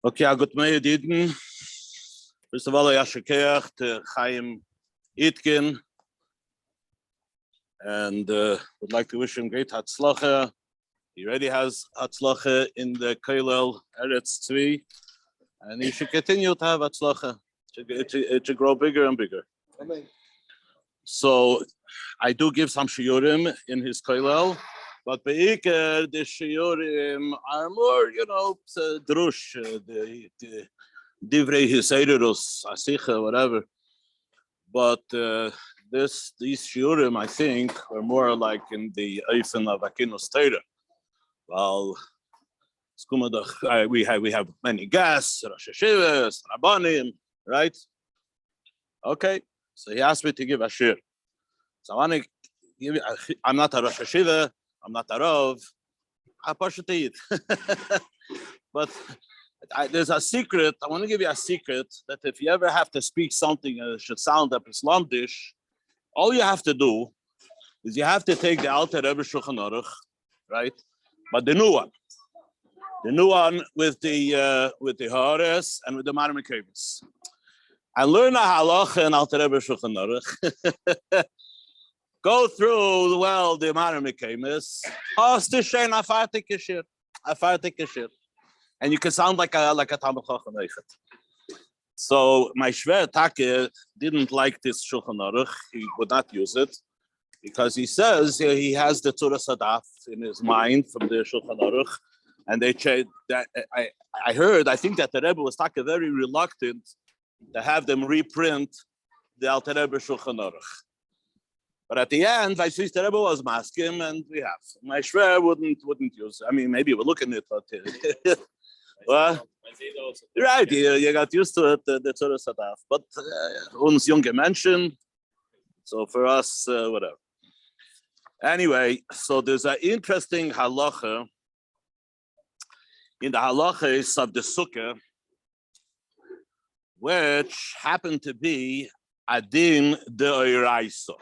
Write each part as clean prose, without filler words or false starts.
Okay, good morning, Eden. First of all, Yashikeach to Chaim Itkin, and would like to wish him great Hatzlacha. He already has Hatzlacha in the theKollel Eretz 3, and he should continue to have Hatzlacha. It should grow bigger and bigger. Amen. So, I do give some Shiurim in his theKollel, but Be'ikar, the Shiurim are more, drush, the divrei hiseirus, asicha, whatever. But these Shiurim, I think, are more like in the Eifen of Akinus Torah. Well, we have many guests, Rosh Hashivas, Rabbanim, right? Okay, so he asked me to give a shir. So I want to give you, I'm not a Rosh Hashiva, I'm not a Rav, I push it to eat. But there's a secret, I want to give you a secret, that if you ever have to speak something that should sound up Islamdish, all you have to do is you have to take the Alter Rebbe Shulchan Aruch, right? But the new one with the Haaretz and with the Marim Kevis, and learn a halacha in Alter Rebbe Shulchan Aruch. Go through the Marim Kevis. Afartik Kashir. And you can sound like a Talmud Chacham Eichet. So my Shver Take didn't like this Shulchan Aruch. He would not use it because he says he has the Tzura Sadaf in his mind from the Shulchan Aruch, and they changed that. I think that the Rebbe was Take very reluctant to have them reprint the Alter Rebbe Shulchan Aruch. But at the end, I see the Rebbe was masking, and we have. My Shver wouldn't use it. I mean, maybe we're looking at it. Well, right, you got used to it, the Tzura Sadaf. But uns junge Menschen, so for us, whatever. Anyway, so there's an interesting halacha in the halachas of the Sukkah, which happened to be adin Deoraisa.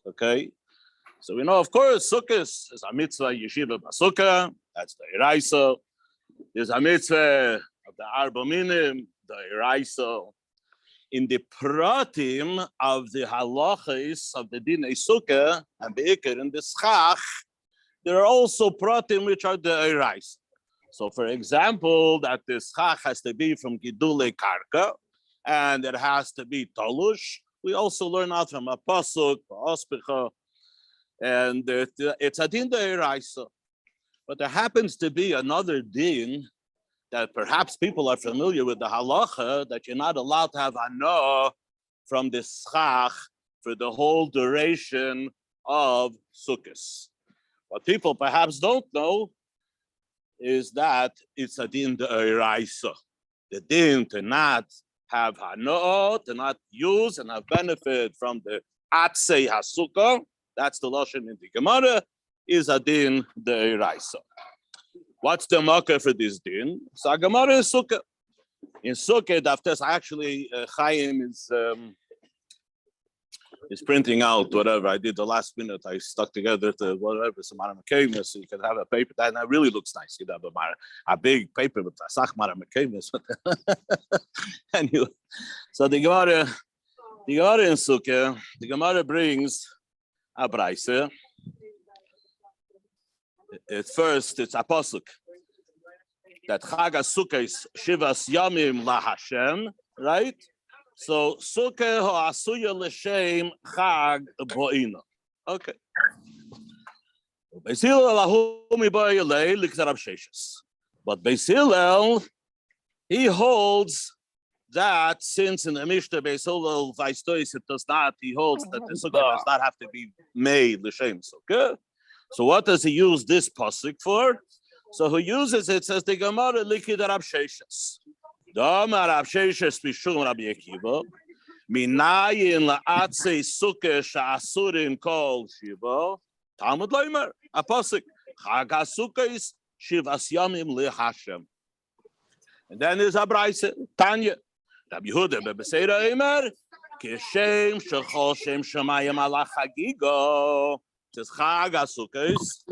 Okay, so we know, of course, Sukkah is a mitzvah yeshiva b'Sukkah. That's the Deraisa. There's a mitzvah of the Arba Minim, the Deraisa. In the pratim of the halachas of the Dinei Sukkah and Be'ikar in the Schach, there are also pratim which are the Deraisa. So, for example, that the Schach has to be from Gidulei Karka, and it has to be Talush. We also learn out from a pasuk, Ospicha, and it's a din Deraisa. But there happens to be another din that perhaps people are familiar with the halacha, that you're not allowed to have hana from the schach for the whole duration of Sukkos. What people perhaps don't know is that it's a din Deraisa. The din to not have hana, to not use and have benefit from the atzei hasukah, that's the lashon in the Gemara, is a din Deraisa. What's the makkah for this din? So Gemara is Sukkah. In Sukkah, Daftes, actually, Chaim is printing out whatever I did the last minute. I stuck together to whatever, some Maram Kevis, so you can have a paper. That really looks nice. You have a big paper with Asach Maram Kevis. Anyway, so the Gemara in Sukkah, the Gemara brings a braise. At first, it's a pasuk that Chag HaSukkah is Shivas Yamim LaHashem, right? So Sukkah Ha'asuya L'Shem Chag Bo'ina. Okay. Beis Hillel Lahumi Ba'yalei L'Kzarav Sheshes. But Beis Hillel, he holds that since in the Mishnah Beis Hillel Vaistois it does not, he holds that the Sukkah does not have to be made L'Shem Sukkah. So what does he use this pasuk for? So he uses it, says the Gemara, Likid Rab Sheshes. Dama Rab Sheshes Mishum Rabbi Akiva. Minayin la'atzei sukkah sha'asurin kol shiva. Talmud Leimer, a pasuk. Chag HaSukkah is Shivas Yamim LeHashem. And then there's a braise, Tanya. Rabbi Yehuda beBeseira Eimer. Kishem shechol shem shemayim ala chagigo. Says Chag HaSukkos,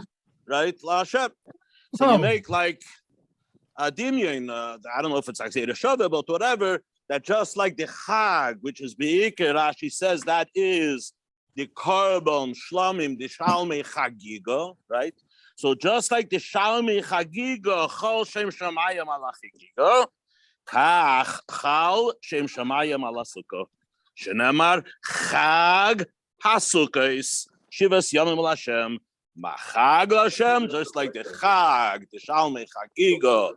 right? LaHashem. So you make like Adimyon, I don't know if it's like Zera Shava, but whatever, that just like the Chag, which is Be'ikir, Rashi says that is the Korban Shlomim, the Shalmei Chagiga, right? So just like the Shalmei Chagiga, Chol Shem Shamayim ala Chagiga, Kach Chal Shem Shamayim ala Sukkah. Shenemar Chag HaSukkos, Shivas Yomim L'Hashem, Machag L'Hashem, just like the Chag, the Shalmei Chagiga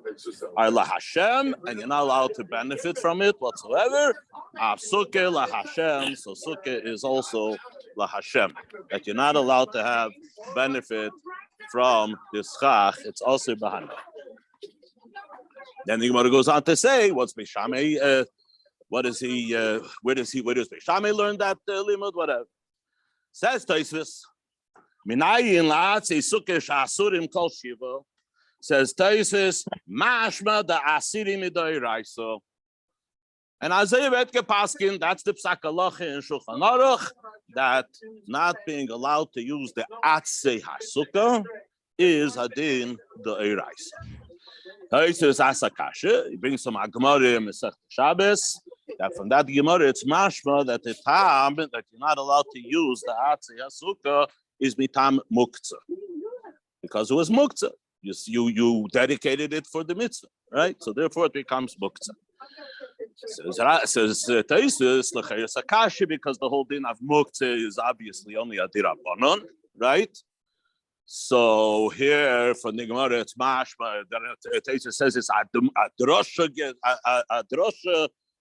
are LaHashem, and you're not allowed to benefit from it whatsoever. Sukkah LaHashem, so Sukkah is also LaHashem, that you're not allowed to have benefit from this Chag. It's also Bahana. Then the Gemara goes on to say, what's Beishamei? What is he? Where does Beishamei learn that limud? Whatever. Says Tosfos. Minayin la'atzei sukkah sha'asurim kol shiva. Says Tosfos, mashma da asirim Deoraisa. And Isaiah Betke Paskin, that's the Psak Halacha in Shulchan Aruch, that not being allowed to use the atzei ha'sukkah is hadin Deoraisa. Tosfos asakasha. He brings some Gemara in Masechet Shabbos. That from that Gemara, it's mashma that the time that you're not allowed to use the atzei ha'sukkah is mitam muktzah, because it was muktzah. You dedicated it for the mitzvah, right? So therefore it becomes muktzah. Says Tosfos l'chayos akashi, because the whole din of muktzah is obviously only a Derabonon, right? So here for the Gemara it's mashma. Tosfos says it's adrosha.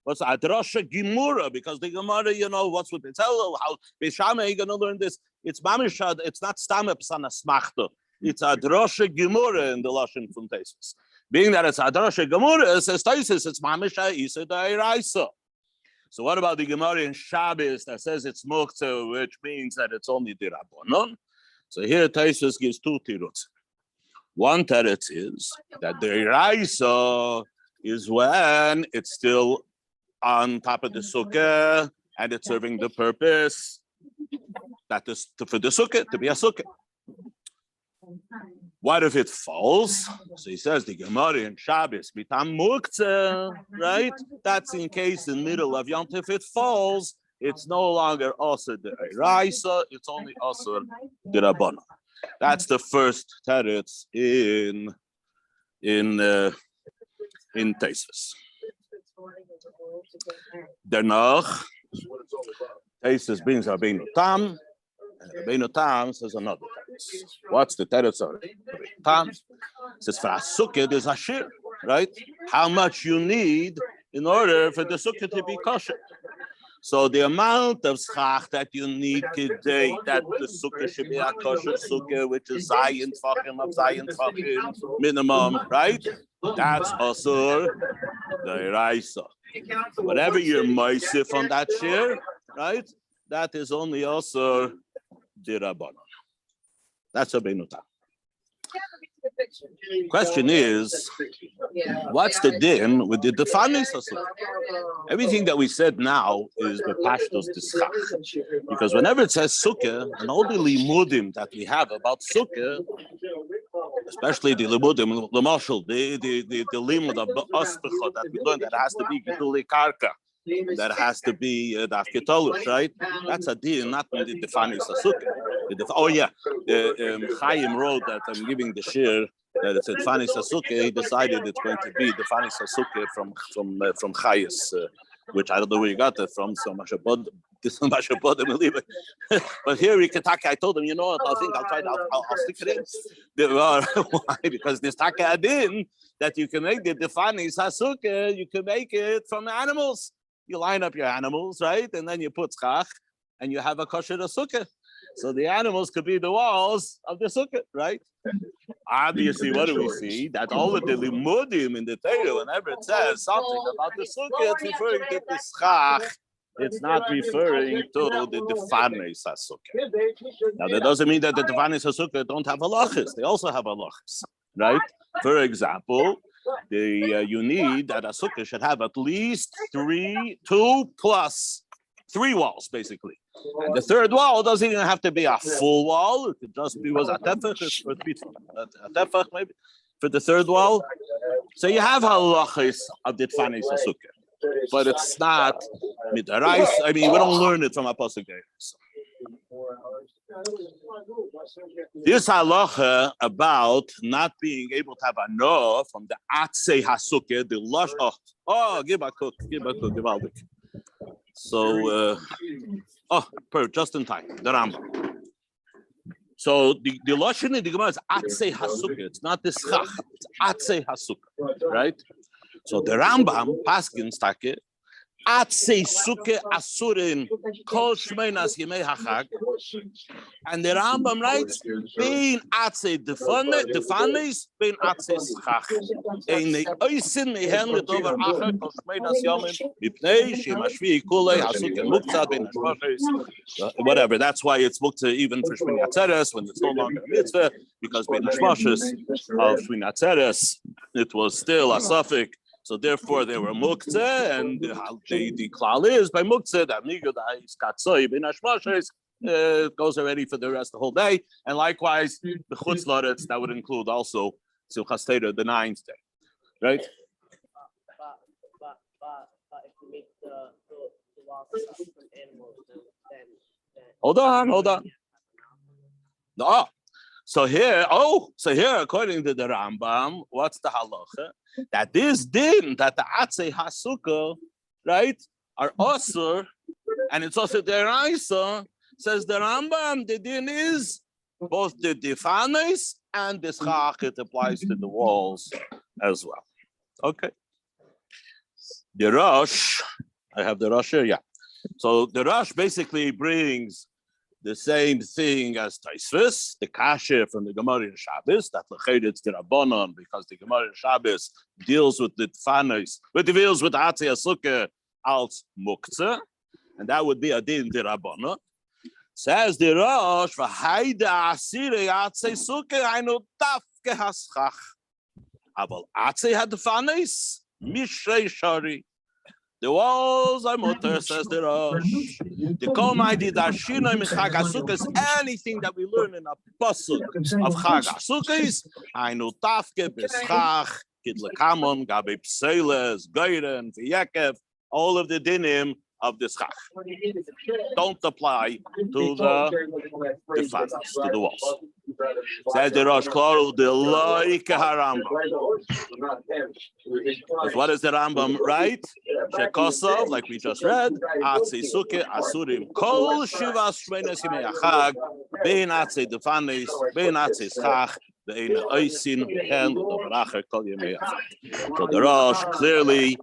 What's Adrasha Gimura? Because the Gemara, what's with it? How Beishamei are going to learn this? It's Mamishad, it's not Stamep Sana Smachta. It's Adrasha Gimura in the Lashon from Tosfos. Being that it's Adrasha Gimura, it says Tosfos, it's Mamishad Isa Deoraisa. So what about the Gemara in Shabbos that says it's Muktzah, which means that it's only Derabonon? So here Tosfos gives two tiruts. One teretz is that Deoraisa is when it's still on top of the sukkah, and it's serving the purpose that is for the sukkah, to be a sukkah. What if it falls? So he says the Gemara in Shabbos, mitam muktzah, right? That's in case in the middle of Yom Tov, if it falls, it's no longer also the Deraisa, it's only also the Derabonon. That's the first teretz in Tosfos. Danach, Tosfos brings Rabbeinu Tam, and Rabbeinu Tam says another teretz. What's the teretz of Rabbeinu Tam? It says for a sukkah there's a shiur, right? How much you need in order for the sukkah to be kosher. So the amount of schach that you need today, that the sukkah should be a kosher sukkah, which is zayin tfachim minimum, right? That's also the Deraisa. Whatever you're moisif on that shiur, right? That is only also Derabonon. That's a Beinuta. Question is, what's the din with the defanis sukkah? Everything that we said now is the pashtos dischach, because whenever it says sukkah, and all the limudim that we have about sukkah, especially the limudim, the limud of the aspecha that we learned that has to be gidulei karka, that has to be the ketolush, right? That's a din, not in the defanis sukkah. Chaim wrote that I'm giving the shiur that it's Defanis Sukkah. He decided it's going to be Defanis Sukkah from Chayes, which I don't know where you got that from. So much about this, much about him, leave it. But here I told him, what? I think I'll try. I'll stick it in. Why? Because this taka adin that you can make the Defanis Sukkah, you can make it from animals. You line up your animals, right, and then you put tzchach, and you have a kosher sukkah. So the animals could be the walls of the sukkah, right? Obviously, what do we see? That all of the limudim in the Torah, whenever it says something about the sukkah, it's referring to the schach. It's not referring to the defanis sukkah. Now, that doesn't mean that the defanis sukkah don't have halachas. They also have halachas, right? For example, you need that a sukkah should have at least 2 plus 3 walls, basically. And the third wall doesn't even have to be a full wall. It could just be a tefach, or a tefach maybe, for the third wall. So you have halachis of the Dfanis Sukkah, but it's not midarais. I mean, we don't learn it from a pasuk. This halacha about not being able to have a no from the atzei hasukkah, the lush. Give a cook. So, just in time, the Rambam. So the lashon in the Gemara is atzei hasukkah. It's not the schach. It's atzei hasukkah, right? So the Rambam paskins take atzei sukkah asurin kol shmeinas yemei hachag, and the Rambam writes bein atzei defanes bein atzei schach. Ein oisin mehen letover achar kol shmeinas yomim mipnei shemashvi kulei hasukkah muktzah bein hashmashis. Whatever. That's why it's muktzah even for Shmini Atzeres when it's no longer a mitzvah, because bein hashmashis of Shmini Atzeres it was still a suffix. So therefore, they were muktzeh, and the klal is by muktzeh that migadai katzoi ben hashmashis goes already for the rest of the whole day, and likewise the chutz laretz that would include also Simchas Torah, the 9th day, right? But if you make the walls from animals, then hold on. No. So here, according to the Rambam, what's the halacha? That this din, that the atzei hasukkah, right, are asur, and it's also Deraisa, says the Rambam, the din is both the defanes and the schach, it applies to the walls as well. Okay. The Rosh, I have the Rosh here, yeah. So the Rosh basically brings the same thing as Taisvis, the kasher from the Gemara in Shabbos, that l'chayr it's Derabonon, because the Gemara in Shabbos deals with the Tfanis, but it deals with Atzei Sukkah als Muktzah, and that would be a din Derabonon. Says the Rosh, v'haida asirei Atzei Sukkah, hainu tafke haschach. Aval Atzei had the Tfanis, mishrei shari. The walls are mutter, says the Rosh. The Kolmaidi Darshina Chag HaSukkah is anything that we learn in a pasuk of Chag HaSukkah. Hainu tafke b'schach kidlekamon gabe pseiles Deren v'yekev. All of the dinim of the schach don't apply to the fathers, to the walls. Says the Rosh Klal, the loike harambam. What is the Rambam right? Shekosov, like we just read, atzei sukkah asurim kol shivas shmeines yimei hachag bein atzei defanes bein atzei schach bein oisin hen l'dobracher kol yimei hachag. So the Rosh clearly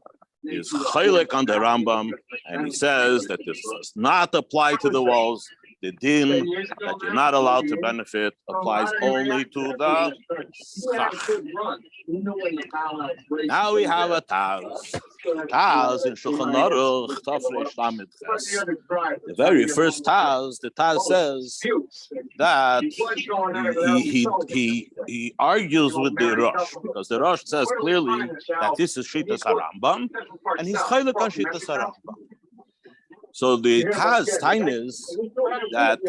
is chaylik on the Rambam, and he says that this does not apply to the walls. The din that you're not allowed to benefit applies only to the schach. Now we have a Taz. Taz in Shulchan Aruch, Tafresh Lamed Ches. The very first Taz, the Taz says that he argues with the Rosh, because the Rosh says clearly that this is Shittas HaRambam, and he's chaylik on Shittas HaRambam. So the Taz time is that,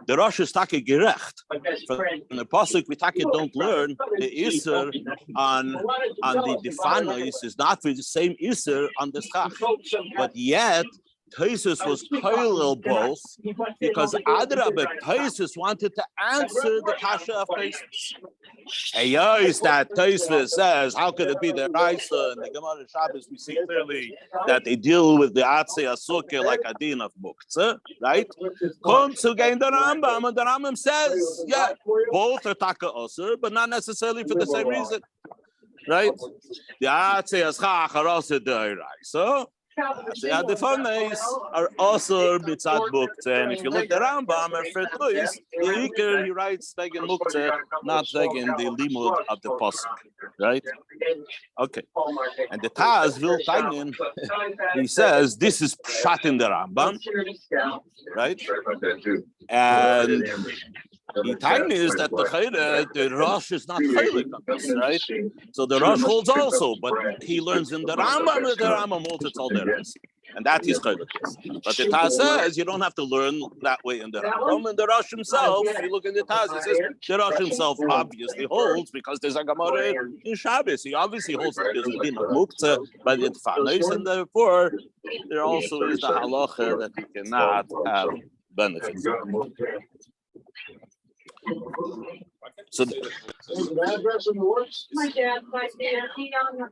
the Rosh is take gerecht. From the pasuk we take don't learn the iser on the defanos is not for the same iser on the schach, but yet Taisus was kollel both, because Adrabah Taisus wanted to answer the kasha of Taisus. Is that Taisus says, how could it be the Deraisa and the Gemara Shabbos? We see clearly that they deal with the Atzei Sukkah like a din of Muktzah, right? Come to gain the Rambam, and the Rambam says, both are taka osir, but not necessarily for the same reason, right? The Atzei Schach are also Deraisa. The Adifanes are also mitzad muktzeh, and if you look at Rambam and Fertuis, the Iker, he writes tegen muktzeh, not tegen the limud of the pasuk, right? Okay, and the Taz will tainin, he says this is pshat in the Rambam, right? And the time is that the Rosh is not chaylik on this, right? So the Rosh holds also, but he learns in the Rambam, and the Rambam holds it's all there is. And that is Kodesh. But the Taz says you don't have to learn that way in the Rambam. And the Rosh himself, if you look in the Taz, it says the Rosh himself obviously holds, because there's a Gemara in Shabbos. He obviously holds that there's a din of muktzah by the Tfanos, and therefore there also is the halacha that you cannot have benefits. So,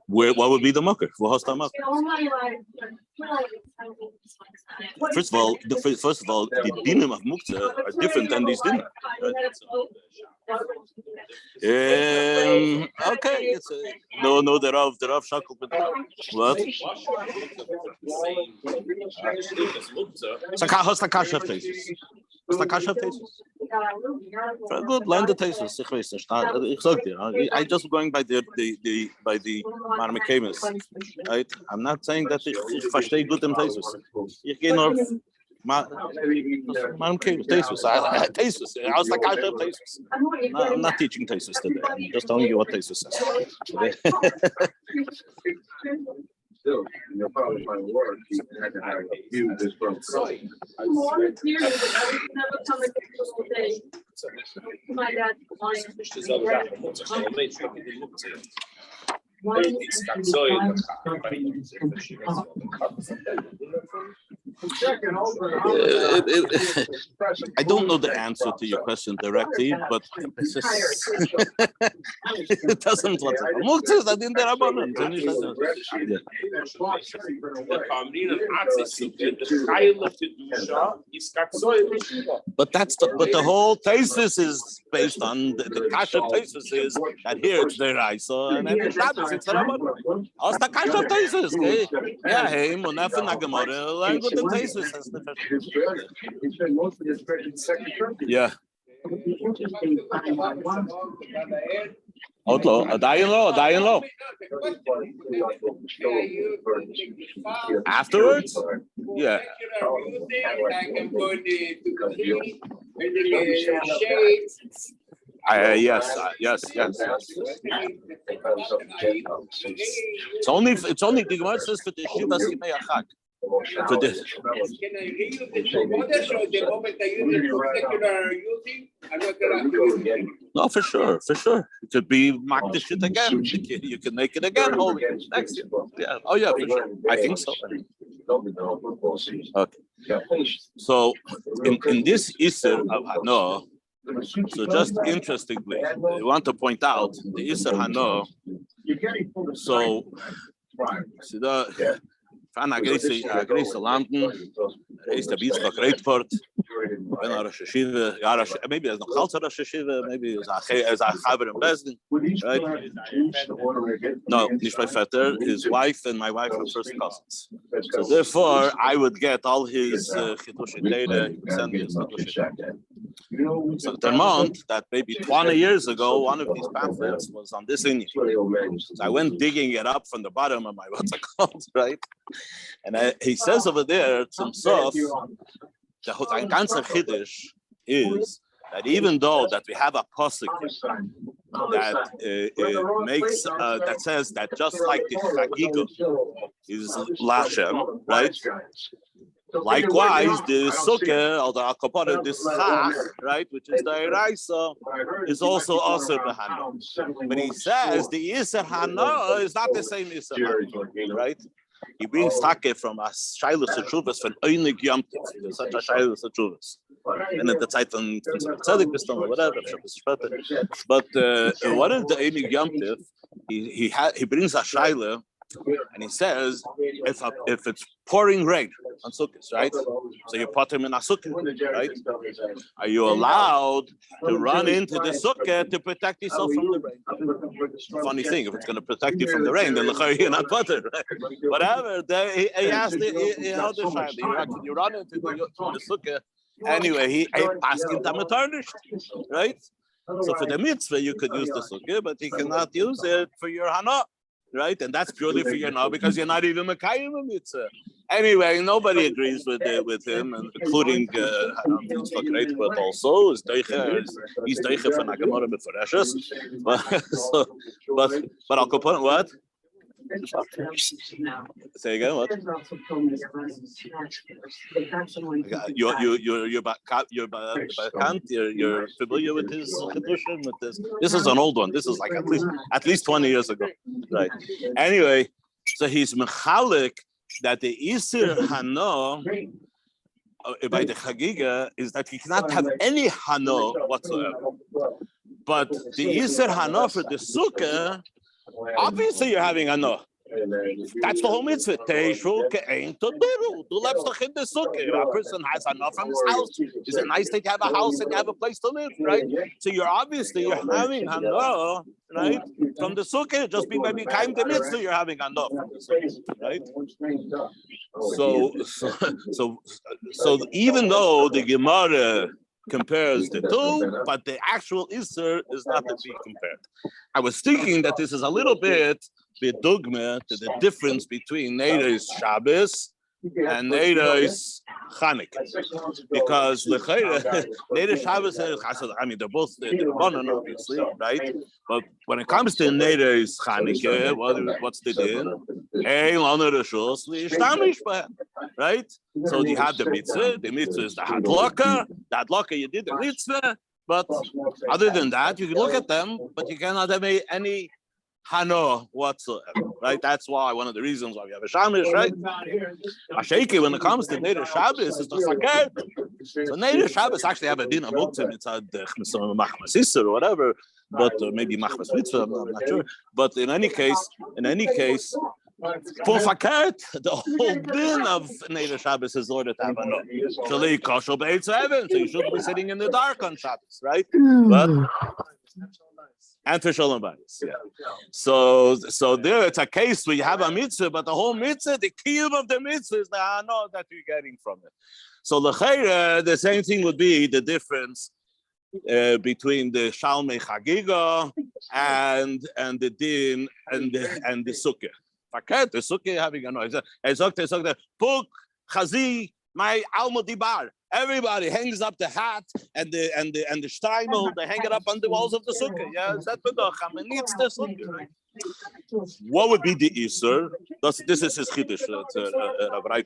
what would be the mucker? First of all, the dinim of muktzah are different than these dinim. Okay, it's no, the Rav Shackle. What? How's the kasha of thesis? What's the kasha of thesis? Very good, learn the thesis. I just going by the Marmikemis, right? I'm not saying that ich verstehe gut im thesis. Ich gehe nur Marmikemis, thesis. Thesis. How's the kasha of thesis? I'm not teaching thesis today. I'm just telling you what thesis says. Still, you'll probably find work. You had to have a huge disgruntled. I don't know the answer to your question directly, but it's just, it doesn't look like Muktzah is in Derabonon. But the whole thesis is based on the kasha thesis is that here it's Deraisa and then in Shabbos it's Derabonon. Aus the kasha thesis, okay? Yeah, hey, Munaf and Gemara, learn good the thesis. Yeah. Outlaw, a dying low. Afterwards? Yeah. Yes. It's only the Gemara says for the Shivas Yimei Achag. For this. No, for sure. It could be makdish it again. You can make it again. Holy next year. Yeah. Oh yeah, for sure. I think so. Okay. So in this Isser of Hano, so just interestingly, I want to point out the Isser Hano. So Van Agrese landen, is the Yitzchok Reitport, Ben Rosh Hashiva, maybe there's no Chalza Rosh Hashiva, maybe there's a Chaber in Bezdin, right? No, nicht my Vetter, his wife and my wife are first cousins. So therefore, I would get all his kedusha data, send me his kedusha data. So Vermont, that maybe 20 years ago, one of these pamphlets was on this Indian. So I went digging it up from the bottom of my what's it called, right? And he says over there to himself, the ganze Chiddush is that even though that we have a pasuk that makes that says that just like the Chagiga is Lashem, right? Likewise, the Sukkah or the Akapara, the Schach, right, which is the Deraisa, is also Aser B'Hana. But he says the Iser Hana is not the same Iser Hana, right? He brings take from a Shailus Teshuvas from Einig Yom Tiv, such a Shailus Teshuvas. And at the time from Tzedek Bistam or whatever, but one of the Einig Yom Tiv, he brings a Shaila. And he says, if it's pouring rain on Sukkahs, right? So you put him in a Sukkah, right? Are you allowed to run into the Sukkah to protect yourself from the rain? Funny thing, if it's going to protect you from the rain, then you're not buttered, right? Whatever. He asked, he held the Shaila. Can you run into the Sukkah? Anyway, he asked him to tarnished, right? So for the mitzvah, you could use the Sukkah, but you cannot use it for your Hana. Right, and that's purely for you now because you're not even Mekayim mitzvah. Anyway, nobody agrees with him, and including Yitzchok Reitport also is Deiche. He's Deiche for Nagamora Meforeshus. But I'll go put what? Say again, what? You're familiar with his kedusha, with this? This is an old one. This is like at least 20 years ago, right? Anyway, so he's mechalik that the Isir Hano by the Chagiga is that he cannot have any Hano whatsoever. But the Isir Hano for the Sukkah, obviously you're having Hano. That's the whole mitzvah. Do lepstoch in the sukkah. A person has enough from his house. Is it nice that you have a house and you have a place to live, right? So you're having hana, right? From the sukkah, just be maybe kind the mitzvah. You're having hana from the sukkah, right? So even though the Gemara compares the two, but the actual Isser is not to be compared. I was thinking that this is a little bit dogma to the difference between Neiros Shabbos and Neiros Chanukah, because Neiros Shabbos and I mean they're both the Derabonon, obviously, right? But when it comes to Neiros Chanukah, what's the din? Right? So you have the mitzvah. The mitzvah is the hadlaka. The hadlaka you did the mitzvah, but other than that, you can look at them, but you cannot have any hano whatsoever, right? That's why one of the reasons why we have a shamish, right? Asheki, when it comes to Neder Shabbos, is the saket. So Neder Shabbos actually have a din of muktzim inside the machmas isser or whatever, but maybe machmas mitzvah, I'm not sure. But in any case, for faket, the whole din of Neder Shabbos is order to have a no. So you shouldn't be sitting in the dark on Shabbos, right? But and for Shalom Bayis, yeah. So there it's a case where you have a mitzvah, but the whole mitzvah, the kiyum of the mitzvah is the hano that you're getting from it. So l'cheira, the same thing would be the difference between the Shalmei Chagiga and the din and the sukkah. Faket, the sukkah having a noise. Ezok, puk chazi my alma dibar. Everybody hangs up the hat and the Shtreimel, they hang it up on the walls of the sukkah. Yeah, is that bedacham? And it's the sukkah. What would be the Isser? This is his chiddush, Rabbi.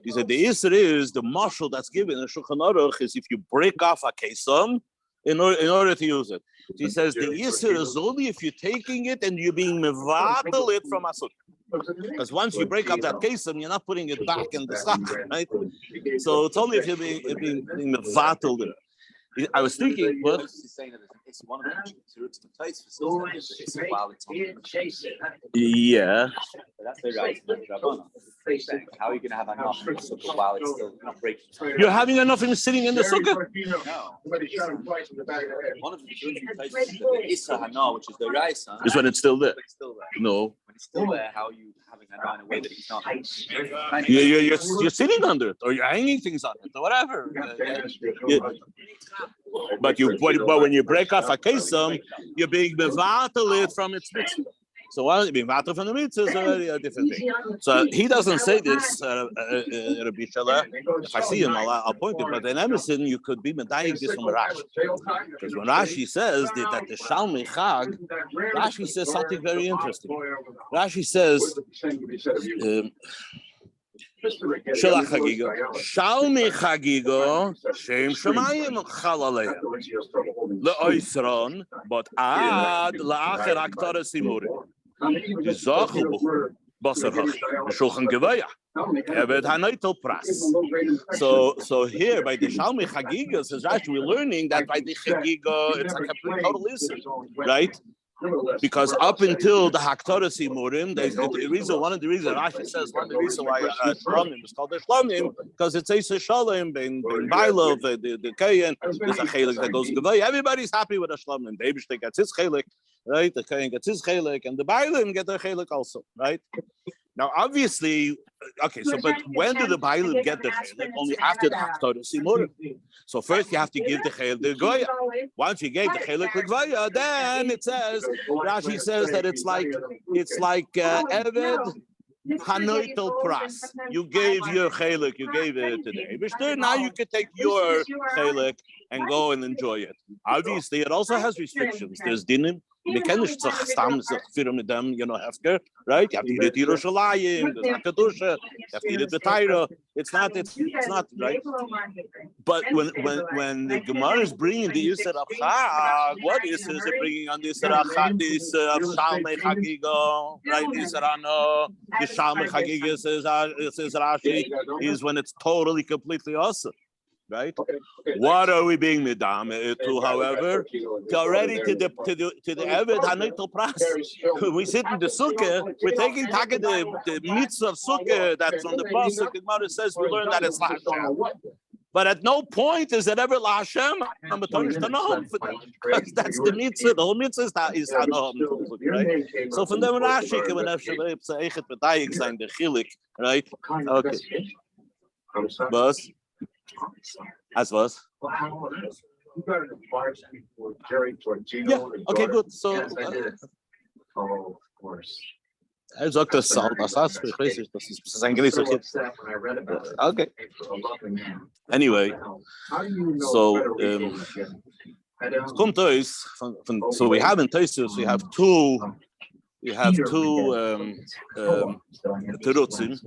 He said the Isser is the marshal that's given in Shulchan Aruch is if you break off a kesam in order to use it. He says the Isser is only if you're taking it and you're being mevatel it from a sukkah. Because once you break up that kesem, you're not putting it back in the stock, right? So it's only if you're being mevatel it. I was thinking, what? He's saying that it's one of the roots of the taste facilities while it's on. Yeah. That's the right. How are you going to have enough in the sukkah while it's still not breaking? You're having enough in sitting in the sukkah? No. One of the roots of the taste is the Hana, which is the Deraisa. Is when it's still there. No. When it's still there, how are you having Hana in a way that it's not? You're sitting under it, or you're hanging things on it, or whatever. But when you break off a kesem, you're being mevatel it from its mitzvah. So why being mevatel from the mitzvah is a different thing. So he doesn't say this, Rabbi Shala. If I see him, I'll point it. But in Emerson, you could be medayik this from Rashi, because when Rashi says that the Shalmei Chag, Rashi says something very interesting. Rashi says. Shalach Chagiga, Shalmei Chagiga, Shem Shemayim Chalaleh, LeOisron, but Ad LaAcher Aktar Simurim, Dizachu Basar Hachi, Shulchan Gevaya, Evet Hanaitel Pras. So here by the Shalmei Chagiga, says Rashi, we're learning that by the Chagiga, it's like a total issue, right? Because up until the Haktorah Simurim, one of the reasons Rashi says one of the reasons why Shlomim is called the Shlomim, because it's a Shalom, Ben Bailov, the Kayan, there's a chelik that goes Gevay. Everybody's happy with a Shlomim. The Eibishter gets his chelik, right? The Kayan gets his chelik, and the Bailim get their chelik also, right? Now, obviously, okay, so but when do the Bailim get the chelik? Only after the Haktorah Simurim. So first you have to give the chelik to Goya. Once you gave the chelik to Goya, then it says, Rashi says that it's like Eved Hanoitel Pras. You gave your chelik, you gave it to the Eibishter. Now you can take your chelik and go and enjoy it. Obviously, it also has restrictions. There's dinim. Mechanisch stam mit them, hefker, right? You have to eat it Yerushalayim, there's not kedusha, you have to eat it the Torah. It's not, right? But when the Gemara is bringing the Yisr of Chag, what Yisr is it bringing on the Yisr of Chag? The Yisr of Shalmei Chagigo, right? The Yisr Ano, the Shalmei Chagigo says Rashi, is when it's totally, completely awesome. Right? What are we being midam to? However, already to the Eved Hanitel Pras. When we sit in the Sukkah, we're taking the mitzvah of Sukkah that's on the pasuk. The Gemara says we learn that it's La Hashem. But at no point is it ever La Hashem. I'm because that's the mitzvah. The whole mitzvah is Hanoam, right? So from them Rashi can the chilik, right? Okay. Bus. As was. Yeah. Okay. Good. So. Of course. Er sagt das auch, das ist ein gewisser Kind. Okay. Anyway, so kommt aus so we have in Tosfos we have two terutzim,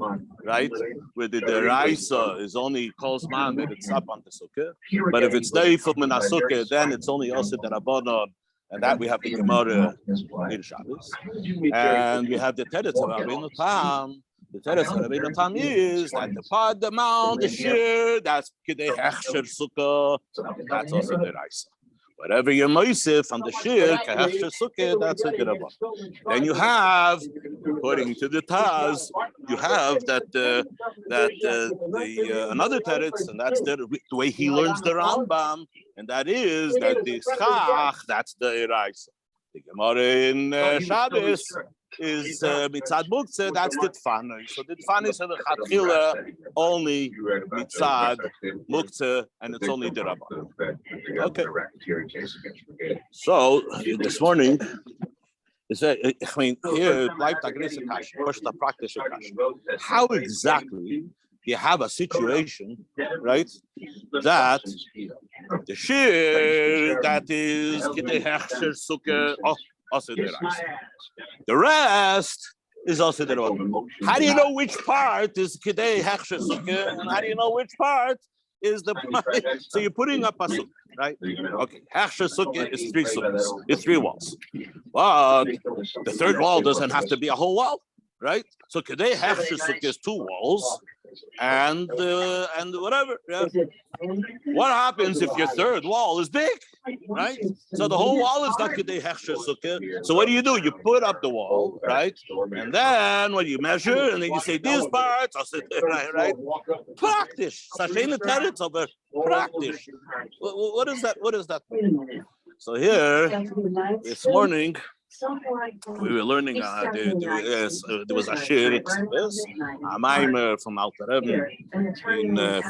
right? Where the Deraisa is only calls man that it's up on the Sukkah, but if it's Neifel min Sukkah, then it's only also Derabonon, and that we have the Gemara in Shabbos, and we have the Teretz of Rabbeinu Tam. The Teretz of Rabbeinu Tam is that the pod, the mount, the Shiur, that's Kedei Hechsher Sukkah, that's also Deraisa. Whatever you're Yosef on the Shiur, Kahechsher Sukkah, that's a Derabonon. Then you have, according to the Taz, you have that another teretz, and that's the way he learns the Rambam, and that is that the Schach, that's the Deraisa. The Gemara in Shabbos is mitzad muktzeh, that's the Dfano. So the Dfano is the Chatchila only mitzad muktzeh, and it's only Derabonon. Okay. So this morning, here bleibt a große Kasche, first a praktische Kasche. How exactly you have a situation, right, that the Shiur that is Kedei Hechsher Sukkah also Deraisa. The rest is also Derabonon. How do you know which part is Kedei Hechsher Sukkah, and how do you know which part is the? So you're putting up a sukkah, right? Okay, Hechsher Sukkah is 3 sukkahs, it's 3 walls. But the third wall doesn't have to be a whole wall, right? So Kedei Hechsher Sukkah is 2 walls, and whatever. Yeah. What happens if your third wall is big, right? So the whole wall is not Kedei Hechsher Sukkah. So what do? You put up the wall, right? And then when you measure, and then you say these parts, right? Practice. Sashena teretz over practice. What is that? What is that? So here, this morning, we were learning, there was a Shiur, a Maimer from Alter Rebbe,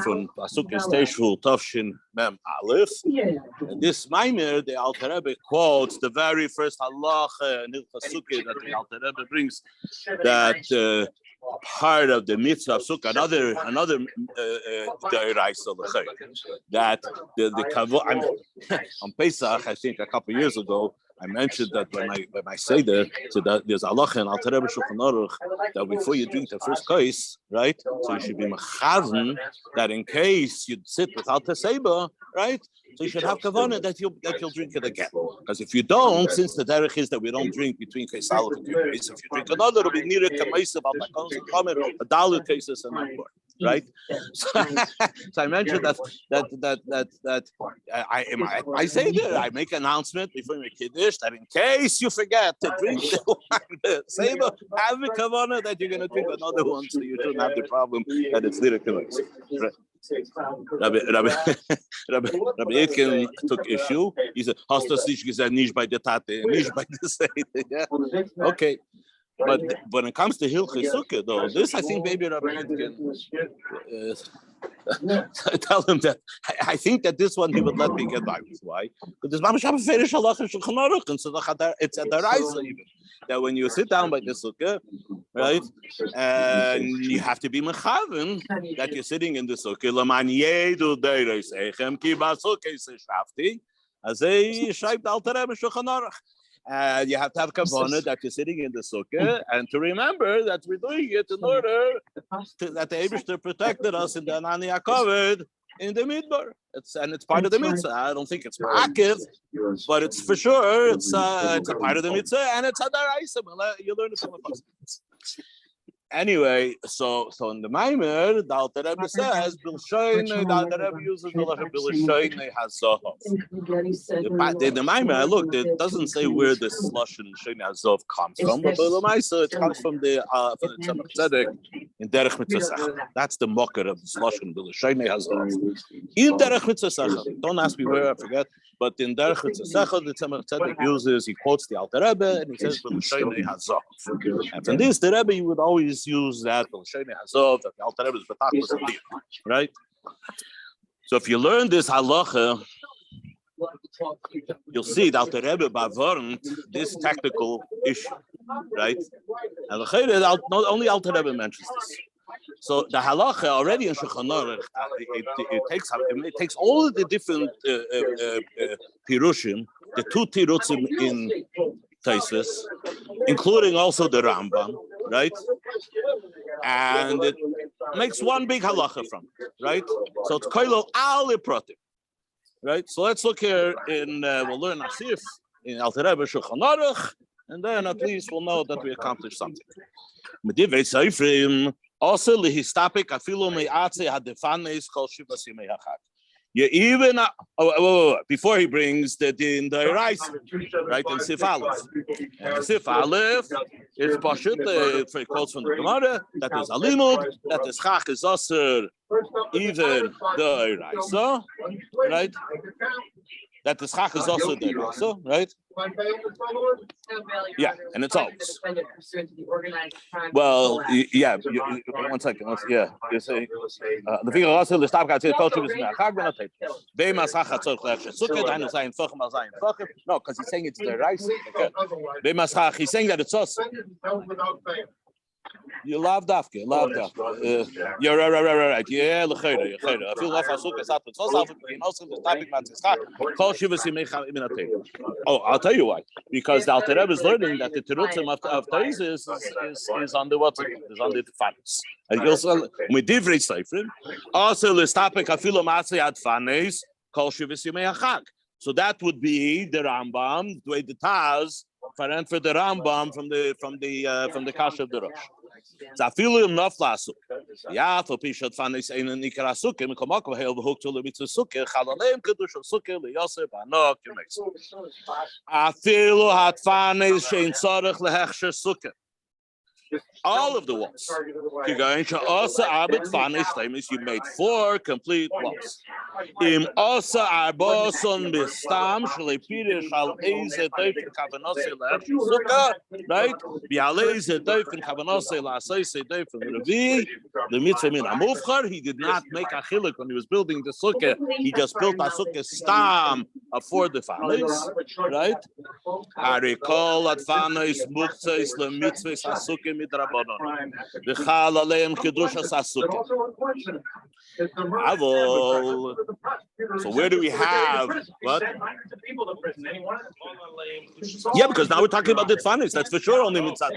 from Pasukah Teishul Tovshin Mem Aleph. And this Maimer, the Alter Rebbe quotes the very first halacha in Sukkah that the Alter Rebbe brings, that part of the mitzvah of Sukkah, another Deraisa that the on Pesach, I think a couple of years ago, I mentioned that when I say that, so that there's halacha in Alter Rebbe Shulchan Aruch that before you drink the first kos, right? So you should be mechaven that in case you sit without the seba, right? So you should have kavanah that you'll drink it again. Because if you don't, since the derech is that we don't drink between kos aleph and kos, if you drink another, it'll be near kamaisa about the comment a dalut cases and that more. Right, so I mentioned that I say that I make an announcement before my kiddush that in case you forget to drink the wine, say have a kavanah that you're going to drink another one, so you shouldn't have the problem that it's lyrical. Rabbi Etkin took issue. He said, "Hast du nicht gesagt, nicht bei der Tate, nicht bei der Seite." Yeah, okay. But when it comes to Hilchei Sukkah, though, this I think maybe Rabbi Etkin tell him that I think that this one he would let me get by with. Why? Because there's mamash have a fetish halacha Shulchan Aruch, and so it's a Deraisa even that when you sit down by the Sukkah, right, and you have to be mechaven that you're sitting in the Sukkah. Laman yedu Deoraisa ki basukkah shafti, as a shayb Alter Rebbe Shulchan Aruch. And you have to have kavanah that you're sitting in the sukkah, and to remember that we're doing it in order that the Eibishter protected us in the Anani HaKavod in the Midbar. It's part of the mitzvah. I don't think it's ma'akiv, but it's for sure it's a part of the mitzvah, and it's a Deraisa. You learn it from the pasuk. Anyway, so in the Maimer, the Alter Rebbe says, the Alter Rebbe uses the letter Bilshoyne Hazov. The Maimer, I looked, it doesn't say where the slush and Shoyne Hazov comes from, but it comes from the Tzemach Tzedek in Derech Mitzvah. That's the mocker of the slush and Bilshoyne Hazov. In Derech Mitzvah, don't ask me where, I forget, but in Derech Mitzvah, the Tzemach Tzedek he quotes the Alter Rebbe, and he says Bilshoyne Hazov. And from this, the Rebbe would always use that Hazov, that the Alter Rebbe is betachlis of deal, right? So if you learn this halacha, you'll see that Alter Rebbe bavarnt this technical issue, right? And not only Alter Rebbe mentions this. So the halacha already in Shulchan Aruch, it takes all of the different pirushim, the two tirutzim in Taisus, including also the Rambam, right? And it makes one big halacha from it, right? So it's koilo al iprotim, right? So let's look here we'll learn Asif in Alter Rebbe Shulchan Aruch, and then at least we'll know that we accomplished something. Medivei Seifrim also lihistapik afilu me'atze hadefanes kol shivas yimei hachag. You even before he brings the Deraisa, right, in Sif Aleph. And Sif Aleph is Pashut, it quotes from the Gemara, that is Alimud, that is Chach is Aser, even the Deraisa, right? That the Schach is also there, also, right? Yeah, and it's always. Well, yeah, one second. Yeah, you say, the figure also the stop guy says, no, because he's saying it's the rice. He's saying that it's us. You love Dafka, you're right. Yeah, I feel like I'll tell you why. Because the Alter Rebbe is learning that the terutzim of Taisus is on the what's is on the fanes. And also with divrei seifrim, also the stapik afilu matzei ad fanes kol shivus yimei hachag. So that would be the Rambam, the way the Taz for the Rambam from the Kasha of the Rosh. Zafilu nafla sukkah. Yeah, for Pishat Fanis ein nikra sukkah. Mikomak v'hel v'hook to Lubavitch sukkah. Chalalem kedusha sukkah leYosef anok yemeks. Afilu hat fanis shein tzarich lehechsher sukkah. All of the walls. You made 4 complete walls. Im osa arboson bistam shleipirish al eze doifen kavanose lehechsher sukkah. Right? Bi'aleze doifen kavanose la'asose doifen revi. The mitzvah min amufchar. He did not make a chiluk when he was building the sukkah. He just built a sukkah stam for the families. Right? I recall at fanis muktzes le mitzvahs hasukkah mit Derabonon. The Chalaleim kedusha Sukkah. So where do we have what? Yeah, because now we're talking about the Tfanis. That's for sure only mitzvah.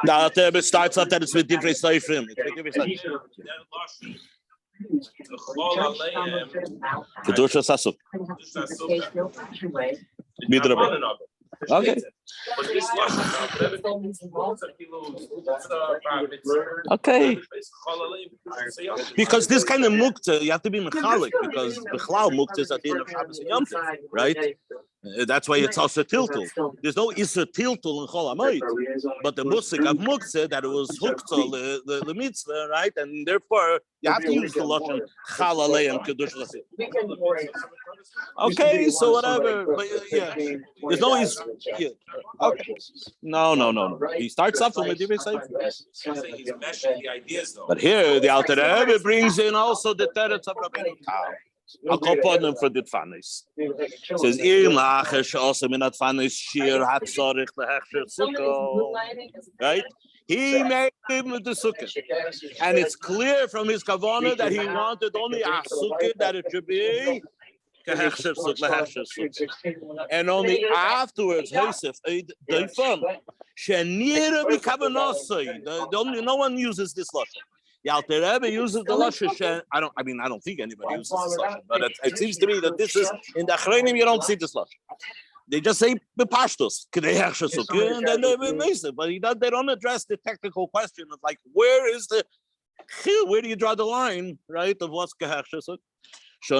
Now it starts off that it's with divrei seifrim. Kedusha Sukkah. Okay. Okay. Because this kind of mukta, you have to be mechalik, because bichlal mukta is at the end of Shabbos and Yom Tov, right? That's why it's also tiltul. There's no isa tiltul in Chol Hamoed, but the musik of mukta that it was hukta the mitzvah, right? And therefore you have to use the lashon chalalei and kedusha. Okay, so whatever, but yeah, there's no is. Yeah. Okay. No. He starts off with divrei seifrim. He's meshing the ideas, though. But here the Alter Rebbe brings in also the teretz of Rabbi Tal. I'll call upon him for the Dfanis. Says, also Shiur Sukkah. Right? He made him with the Sukkah. And it's clear from his kavanah that he wanted only a Sukkah, that it should be and only afterwards, Yosef, no one uses this lashon. The Rabbi uses the lashon. I don't think anybody uses this lashon, but it seems to me that this is in the Achreinim. You don't see this lashon. They just say bepashtos, and then they miss it. But they don't address the technical question of like where do you draw the line, right, of what's kehechshasuk? Right?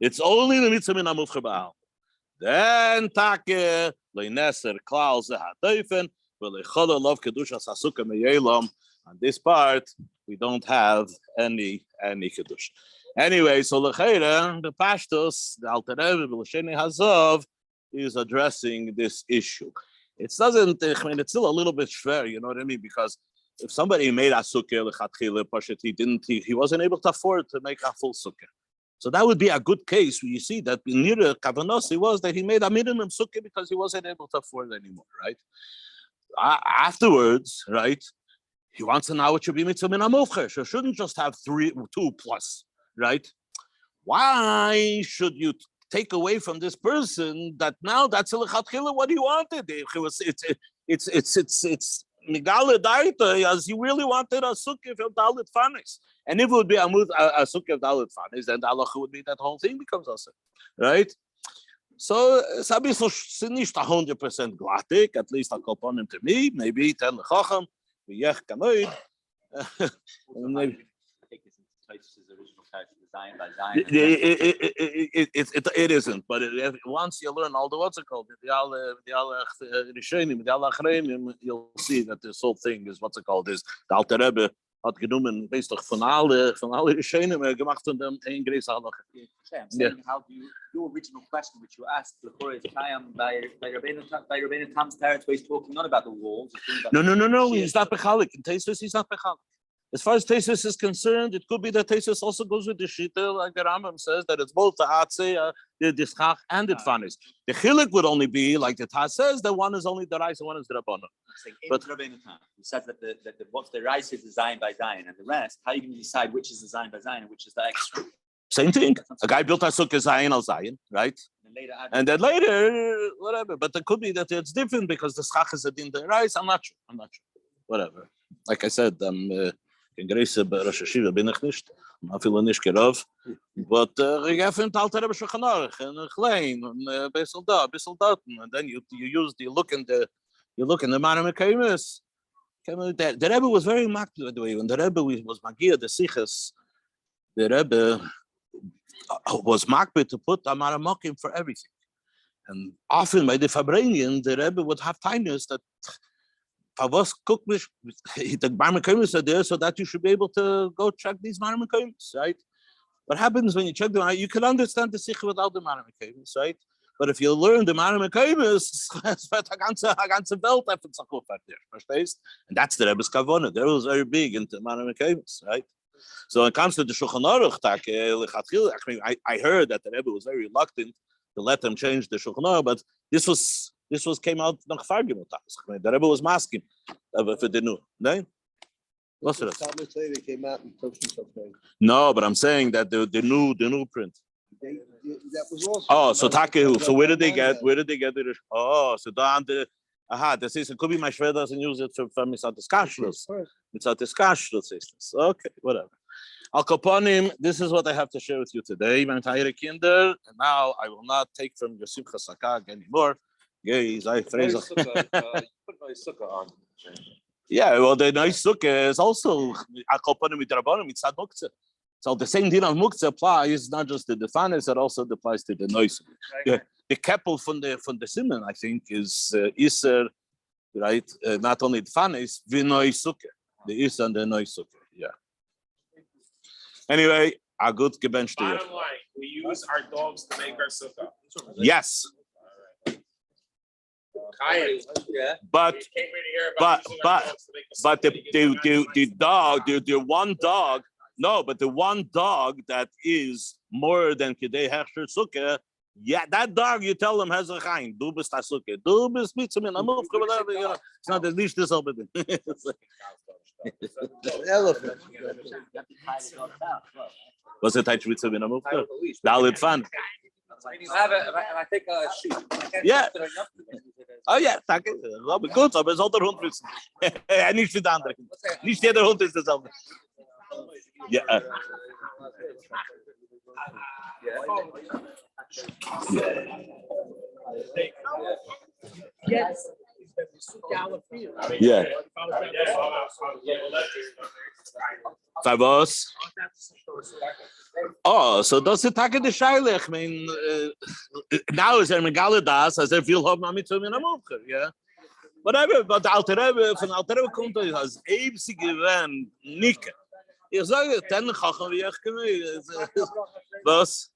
It's only the mitzvah min hamufcher ba'al. Then take leineser klal ze hadayfen v'lechola lov kedusha sasuka meyelam. On this part, we don't have any kedusha. Anyway, so lecheira the pashtos the Alter Rebbe b'lasheni hazov is addressing this issue. It doesn't. I mean, it's still a little bit fair, you know what I mean? Because if somebody made a sukkah lechatchila, he wasn't able to afford to make a full sukkah. So that would be a good case where you see that near the kavanos was that he made a minimum sukkah because he wasn't able to afford it anymore, right? Afterwards, right? He wants to know what should be mitzvah min hamufcher. So shouldn't just have 2 plus, right? Why should you take away from this person that now that's what he wanted? It's migale daita as he really wanted a sukkah of dalit fanis. And if it would be a sukkah of dalit fanis, then the halacha would be that whole thing becomes also, right? So it's a bit nicht 100% glatik, at least I'll call upon him to me, maybe 10 lechacham, v'yech kamoed. It isn't, but once you learn all the what's it called, you'll see that this whole thing is what's it called is the Alter Rebbe had genommen based von alle Rishonim gemacht und dem ein Greis Halacha. Yeah. How do your original question, which you asked, is Kayam by Rabbeinu Tam's teretz, where he's talking not about the walls. No. He's not bechalik. In Teisus, he's not bechalik. As far as Teisus is concerned, it could be that Teisus also goes with the Shita, like the Rambam says, that it's both the Atze, the Dischach, and the Tfanis. The Chilik would only be, like the Taz says, that one is only Deraisa, one is Derabonon. But Rabbeinu Tam, he says that what's the Deraisa is designed by Zion, and the rest, how are you going to decide which is designed by Zion and which is the extra? Same thing. A guy built a Sukkah Zion al Zion, right? And then later, whatever. But it could be that it's different because the Schach is a din Deraisa. I'm not sure. Whatever. Like I said, in Greece, Rosh Hashiva bin ich nicht, viel nicht gerov, but gegeven Alter Rebbe Shulchan Aruch and Chlein and bissel dort, and then you look in the Maram Kaimis. The Rebbe was very marked by the way. When the Rebbe was Magia the Sichas, the Rebbe was marked to put Amar Mokim for everything, and often by the Fabranian, the Rebbe would have times that. The Marmakomis are there so that you should be able to go check these Marmakomis, right? What happens when you check them out? You can understand the Sikh without the Marmakomis, right? But if you learn the Marmakomis, it's a ganze Welt einfach zu kaufen there, verstehst? And that's the Rebbe's Kavanah. They was very big into Marmakomis, right? So when it comes to the Shulchan Aruch, I heard that the Rebbe was very reluctant to let them change the Shulchan Aruch, but this came out nach Fargim. The Rebbe was masking for the new. No? What's it? Say they came out and posted something. No, but I'm saying that the new print. That was also. So Takehu. So where did they get it? So this is it could be my Shved doesn't use it for Misatis Kashrus. Misatis Kashrus. Okay, whatever. Al Kaponim, this is what I have to share with you today, my entire kinder. And now I will not take from your Simcha Sakag anymore. You put nice sukkah on. Yeah, well, the nice sukkah is also Akopanim with Derabonon. It's muktzah. So the same din of muktzah applies not just to the fanis, it also applies to the noise. The keppel from the simon, I think, is iser, right? Not only the fanis, v'noi sukkah, the iser and the noise sukkah. Yeah. Anyway, a good gebench to you. Bottom line, we use our dogs to make our sukkah. Yes. But the one dog, no, but the one dog that is more than Kedei Hechsher Sukkah, yeah, that dog you tell them has a chayin. Du bist a Sukkah. Du bist mitzvah min amuf, whatever, you know. It's not the least this over there. Elephant. Was it Taich mitzvah min amuf? Dalit fan. If I take a sheep. Yeah. Oh yeah, danke. Aber gut, aber es soll der Hund wissen. Nicht für die andere. Nicht jeder Hund ist dasselbe. Ja. Yes. Yeah. Favos. Oh, so that's the tag of the shailech. I mean, now is megala das as if you'll have my mitzvah in a muvcher, yeah. Whatever, but the Alter Rebbe, von Alter Rebbe kommt, als eibsi gewen Nika. Ich sage, ten chachem wie ich was?